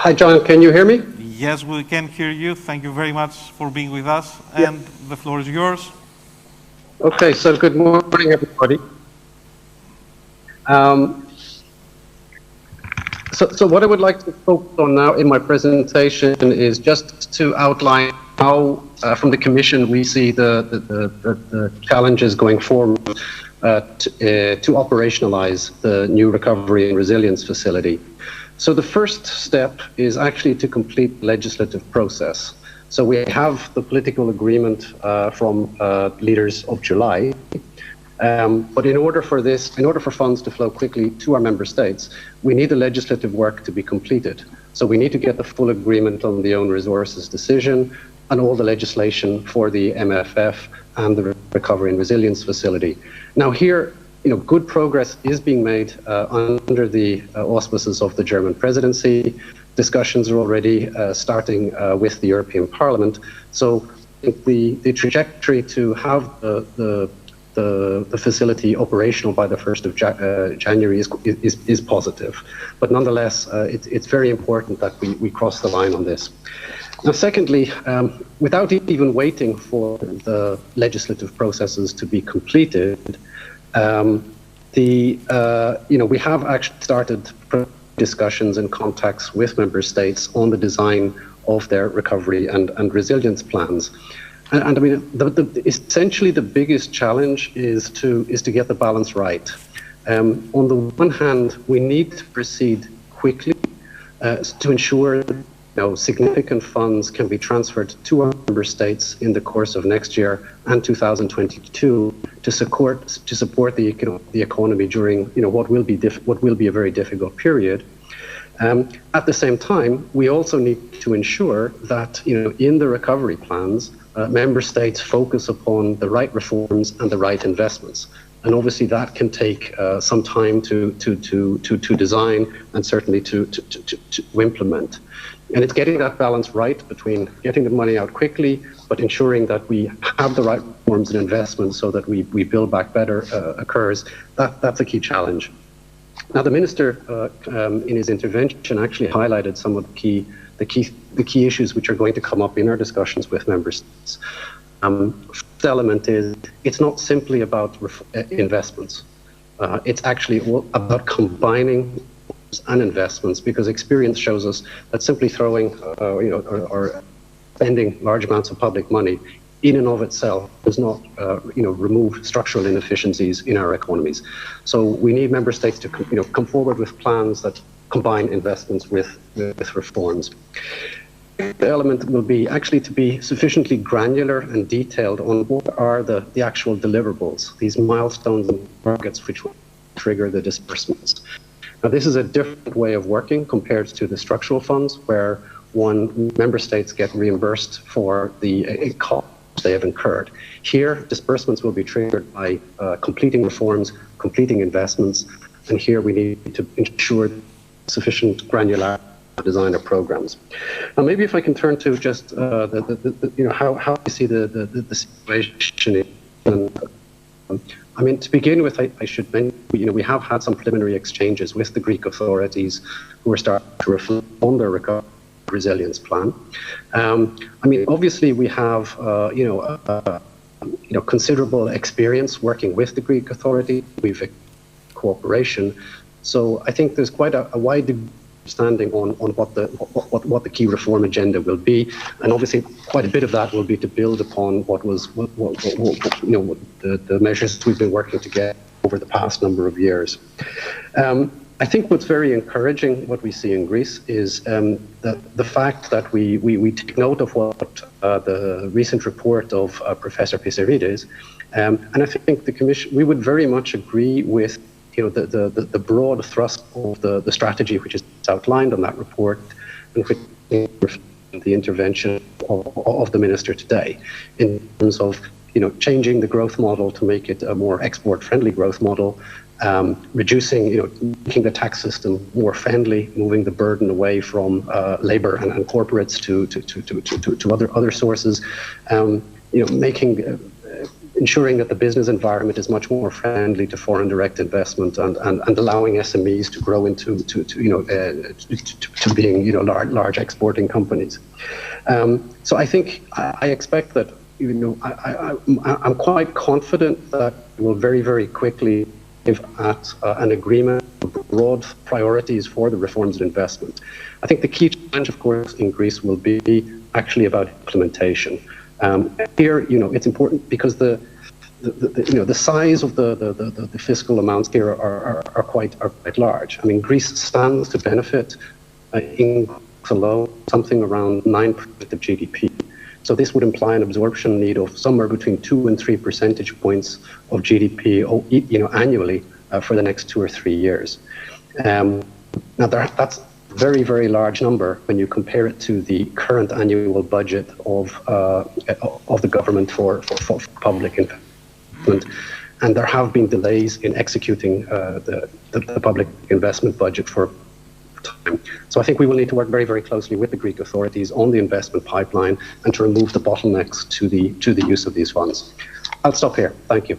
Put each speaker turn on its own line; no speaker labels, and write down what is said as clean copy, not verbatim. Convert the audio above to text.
Hi, John. Can you hear me?
Yes, we can hear you. Thank you very much for being with us. And the floor is yours.
Okay, so good morning, everybody. So what I would like to focus on now in my presentation is just to outline how, from the Commission, we see the challenges going forward to operationalize the new Recovery and Resilience Facility. So the first step is actually to complete the legislative process. So we have the political agreement from leaders of July. But in order for funds to flow quickly to our member states, we need the legislative work to be completed. So we need to get the full agreement on the own resources decision and all the legislation for the MFF and the Recovery and Resilience Facility. Now here, good progress is being made under the auspices of the German presidency. Discussions are already starting with the European Parliament. So the trajectory to have the facility operational by the 1st of January is positive. But nonetheless, it's very important that we cross the line on this. Now, secondly, without even waiting for the legislative processes to be completed, we have actually started discussions and contacts with member states on the design of their recovery and resilience plans. And I mean, essentially the biggest challenge is to get the balance right. On the one hand, we need to proceed quickly to ensure significant funds can be transferred to our member states in the course of next year and 2022 to support the economy during what will be a very difficult period. At the same time, we also need to ensure that in the recovery plans, member states focus upon the right reforms and the right investments. And obviously that can take some time to design and certainly to implement. And it's getting that balance right between getting the money out quickly, but ensuring that we have the right reforms and investments so that we build back better occurs. That's a key challenge. Now, the Minister, in his intervention, actually highlighted some of the key issues which are going to come up in our discussions with member states. First element is it's not simply about investments. It's actually about combining and investments, because experience shows us that simply throwing or spending large amounts of public money in and of itself does not remove structural inefficiencies in our economies. So we need member states to come forward with plans that combine investments with reforms. The element will be actually to be sufficiently granular and detailed on what are the actual deliverables, these milestones and targets which will trigger the disbursements. Now, this is a different way of working compared to the structural funds, where member states get reimbursed for the costs they have incurred. Here, disbursements will be triggered by completing reforms, completing investments, and here we need to ensure sufficient granularity to design our programs. Now, maybe if I can turn to just how we see the situation. I mean, to begin with, I should mention, we have had some preliminary exchanges with the Greek authorities who are starting to reflect on their recovery resilience plan. I mean, obviously, we have considerable experience working with the Greek authority. We've cooperation, so I think there's quite a wide understanding on what the key reform agenda will be, and obviously quite a bit of that will be to build upon the measures we've been working to get over the past number of years. I think what's very encouraging, what we see in Greece, is the fact that we take note of what the recent report of Professor Pissarides, and I think the Commission, we would very much agree with the broad thrust of the strategy which is outlined on that report, and which the intervention of the Minister today in terms of changing the growth model to make it a more export-friendly growth model, reducing, making the tax system more friendly, moving the burden away from labour and corporates to other sources, making ensuring that the business environment is much more friendly to foreign direct investment and allowing SMEs to grow into being large exporting companies. So I think I expect that I'm quite confident that we'll very, very quickly give at an agreement of broad priorities for the reforms and investment. I think the key challenge, of course, in Greece will be actually about implementation. Here, it's important because the size of the fiscal amounts here are quite large. I mean, Greece stands to benefit in alone something around 9% of GDP. So this would imply an absorption need of somewhere between 2 and 3 percentage points of GDP, annually for the next 2 or 3 years. Now that's a very, very large number when you compare it to the current annual budget of the government for public investment. And there have been delays in executing the public investment budget for time. So I think we will need to work very, very closely with the Greek authorities on the investment pipeline and to remove the bottlenecks to the use of these funds. I'll stop here. Thank you.